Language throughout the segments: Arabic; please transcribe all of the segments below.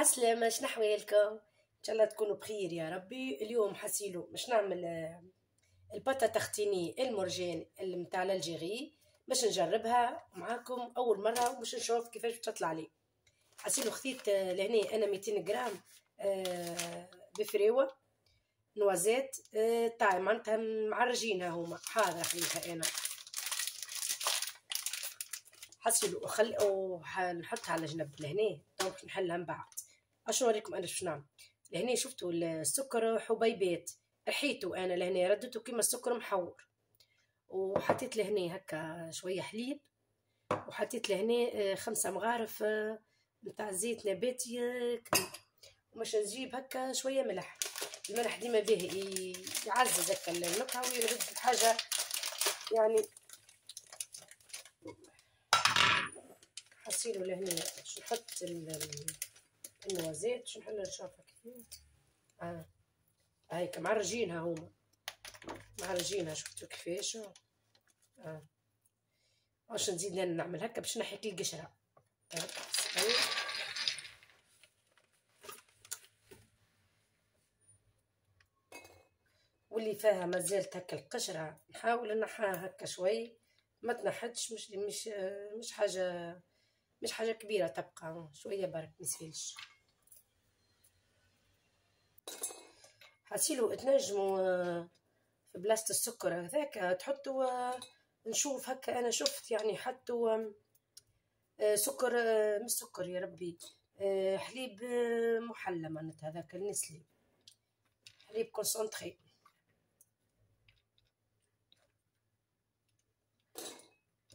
عسلامة، شنو حوالكم؟ ان شاء الله تكونوا بخير يا ربي. اليوم حسيلو باش نعمل البطة تختيني المرجان اللي متاع الجيري، باش نجربها معاكم اول مرة وباش نشوف كيفاش تطلع لي. حسيلو خذيت لهنا انا 200 غرام بفريوة نوازات تاع معناتها معرجينها هما حاضر خليتها انا حسيلو نحطها على جنب لهنا. دونك نحلها من بعد. اشنو نوريكم انا شنو نعمل لهنا. شفتوا السكر حبيبات رحيته انا لهنا ردته كيما السكر محور، وحطيت لهنا هكا شويه حليب، وحطيت لهنا 5 مغارف نتاع زيت نباتي كبير، وماش نجيب هكا شويه ملح. الملح ديما باهي يعزز هكا النكهه ويرد الحاجه يعني. حصيلو لهنا باش نحط النوازات، باش نحلها نشوفها كيفاش. هايكا معرجينها هما معرجينها، شفتوا كيفاش. واش نزيد نعمل هكا باش نحيك القشره. واللي فيها مازالت هكا القشره نحاول نحاها هكا شوي، ما تنحتش. مش حاجه كبيره، تبقى شويه برك ميسفيلش. حسيلو تنجموا في بلاصه السكر هذاك تحطوا، نشوف هكا انا شفت يعني حطوا سكر، مش سكر يا ربي، حليب محلى معناتها هذاك النسلي، حليب كونسونطري.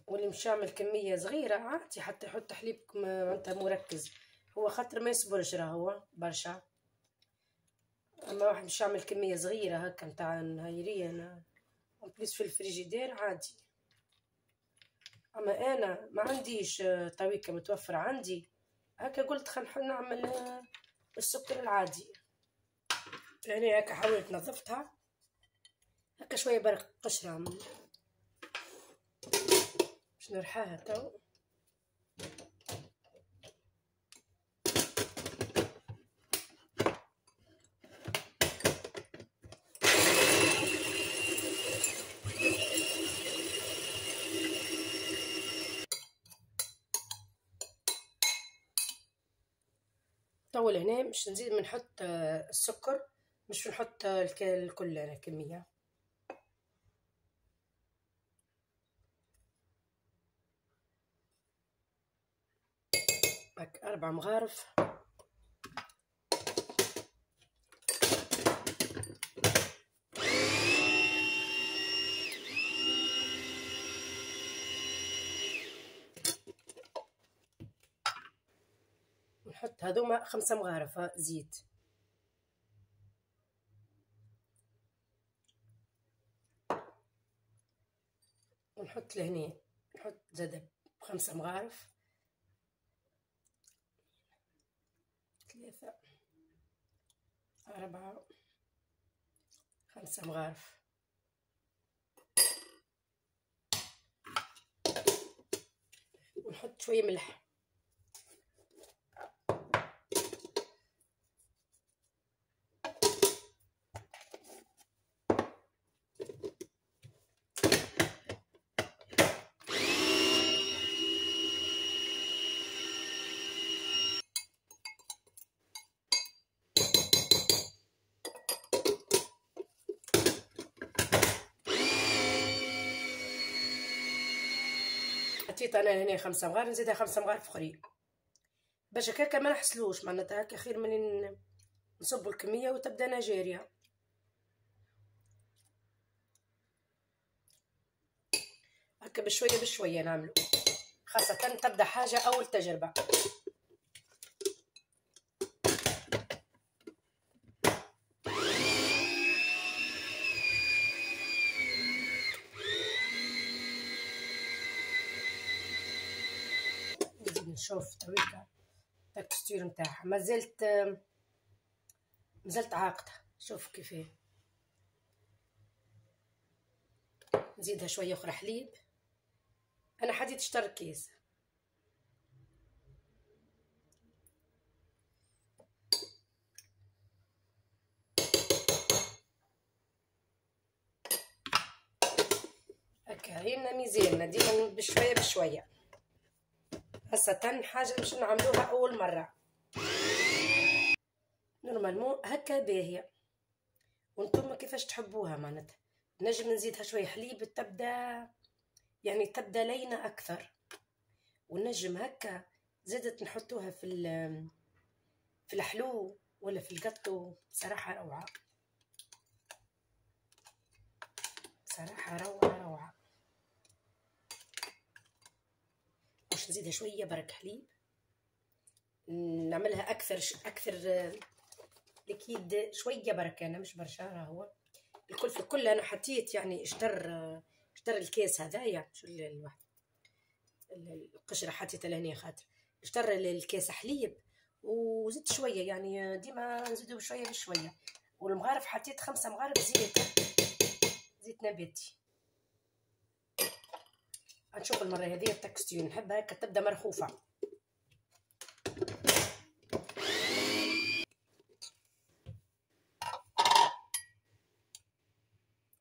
واللي مش يعمل كميه صغيره عادي حتى يحط حليب معناتها مركز، هو خاطر ما يصبرش راهو برشا. اما واحد مش يعمل كميه صغيره هكا نتاع نهايريه انا بليس في الفريجيدير عادي. اما انا ما عنديش طريقه متوفره عندي هكا، قلت خلينا نعمل السكر العادي. يعني هكا حاولت نظفتها هكا شويه برك قشره باش نرحاها تو. طول هنا مش نزيد بنحط السكر، مش بنحط الكل الكمية. هاك 4 مغارف. نحط هذوما 5 مغارف زيت. ونحط لهنا نحط زاد 5 مغارف، 3 4 5 مغارف. ونحط شويه ملح. حطيت انا هنا 5 مغارف، نزيدها 5 مغارف اخرين باش هكاكا ما نحسلوش معناتها هكا خير من نصبوا الكميه وتبدا انا جاريه. هكا بشويه بشويه نعملو، خاصه تبدا حاجه اول تجربه. نزيد نشوف تويكا التكستير نتاعها مازالت عاقده. شوف كيفاه. نزيدها شويه اخرى حليب. انا حديت شطر كيس. هكا عينا ميزاننا ديما بشويه بشويه. خاصة حاجه باش نعملوها اول مره نورمالمون هكا باهيه. وانتم كيفاش تحبوها معناتها. نجم نزيدها شويه حليب تبدا يعني تبدا لينه اكثر. ونجم هكا زادت نحطوها في الحلو ولا في القطو. صراحه روعه، صراحه روعه روعه. باش نزيدها شويه برك حليب، نعملها اكثر اكيد شويه برك. انا مش برشا راهو الكل في الكل. انا حطيت يعني اشتر الكيس هذايا شو الواحد القشره حطيتها لهنا خاطر اشتر الكيس حليب وزدت شويه يعني ديما نزيدو بشويه بشويه. والمغارف حطيت 5 مغارف زيت نباتي. نشوف المره هذه التكستير نحبها هكا تبدا مرخوفه.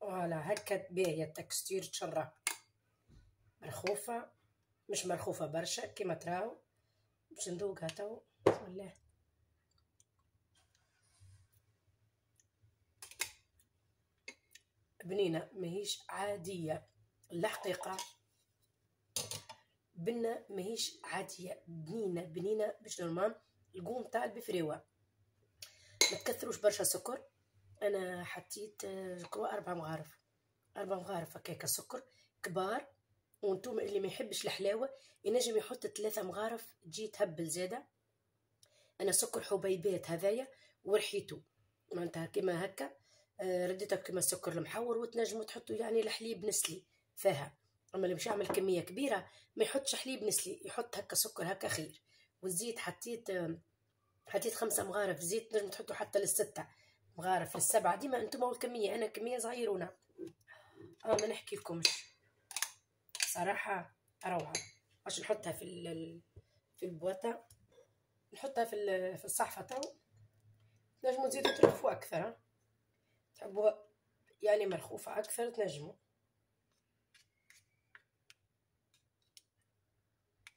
فوالا هكا باهيه التكستير تشرى مرخوفه، مش مرخوفه برشا كيما تراو. باش نذوقها تو. بسم الله. بنينه ماهيش عاديه الحقيقه. بنه ماهيش عاديه، بنينه باش نورمال القوم تاع البفريوه. ما تكثروش برشا سكر. انا حطيت 4 مغارف 4 مغارف هكاكا سكر كبار. وانتم اللي ما يحبش الحلاوه ينجم يحط 3 مغارف تجي تهبل زاده. انا سكر حبيبات هذايا ورحيته معناتها كيما هكا. رديتها كيما السكر المحور. وتنجموا تحطوا يعني الحليب نسلي فيها. اما اللي باش يعمل كميه كبيره ما يحطش حليب نسلي، يحط هكا سكر هكا خير. والزيت حطيت 5 مغارف زيت. نجم تحطوا حتى ل6 مغارف ل7 ديما انتم والكميه. انا كميه صغيرونه ما نحكي لكمش صراحه روعه. باش نحطها في البواطه، نحطها في الصحفه تو. تنجموا تزيدوا ترخفوا اكثر. تحبوها يعني مرخوفه اكثر تنجموا.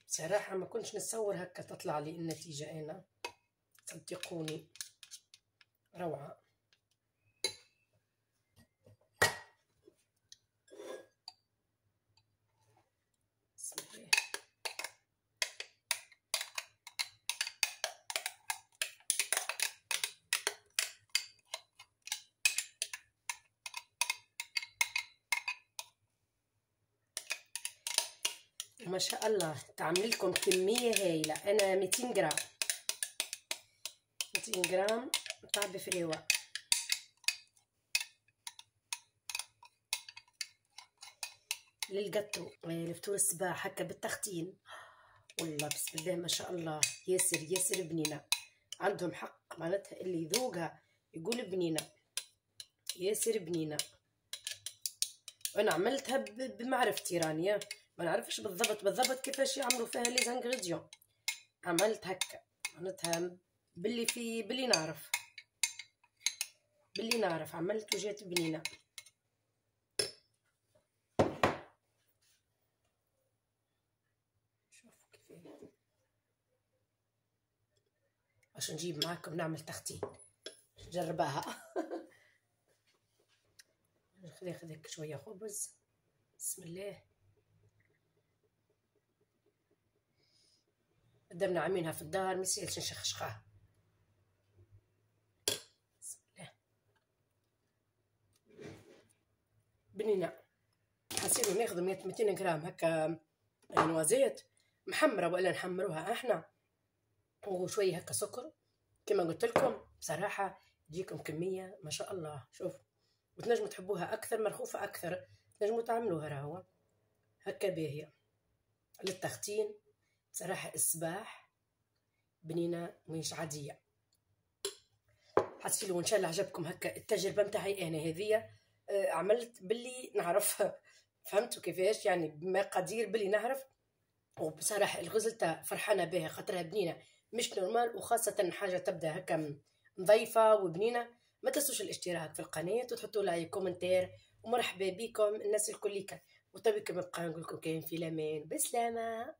صراحه ما كنتش نتصور هكا تطلع لي النتيجه. انا صدقوني روعه. بسم الله. ما شاء الله تعمل لكم كميه هايله. انا 200 جرام 200 جرام تاع بفريوه. للقطو لفطور الصباح هكا بالتختين. والله بسم الله ما شاء الله ياسر بنينه. عندهم حق معناتها اللي يذوقها يقول بنينه ياسر بنينه. وانا عملتها بمعرفتي رانيا ما نعرفش بالضبط كيفاش يعملوا فيها لي زانغريديون. عملت هكا معناتها باللي نعرف عملت وجات بنينه. شوفوا كيف باش نجيب معاكم نعمل تختين نجربها. ناخذ هيك شويه خبز. بسم الله. قدامنا عاملينها في الدار ما يسالش نشخشخها. بسم الله. بنينه. حسيتو ناخذ 200 جرام هكا نوازيت محمره ولا نحمروها احنا وشويه هكا سكر كما قلت لكم. بصراحه تجيكم كميه ما شاء الله. شوف وتنجموا تحبوها اكثر مرخوفه اكثر تنجموا تعملوها راهو هكا باهيه للتختين. صراحه الصباح بنينه مش عاديه. حسيلو ان شاء الله عجبكم هكا التجربه متاعي انا هذه. عملت باللي نعرف. فهمتوا كيفاش يعني بمقادير باللي نعرف. وبصراحه الغزلته فرحانه بها خاطرها بنينه مش نورمال. وخاصه حاجه تبدا هكا نظيفه وبنينه. ما تنسوش الاشتراك في القناه وتحطوا لايك كومنتير. ومرحبا بكم الناس الكل. وطبي كما بقى نقول لكم كاين في الامان. بسلامه.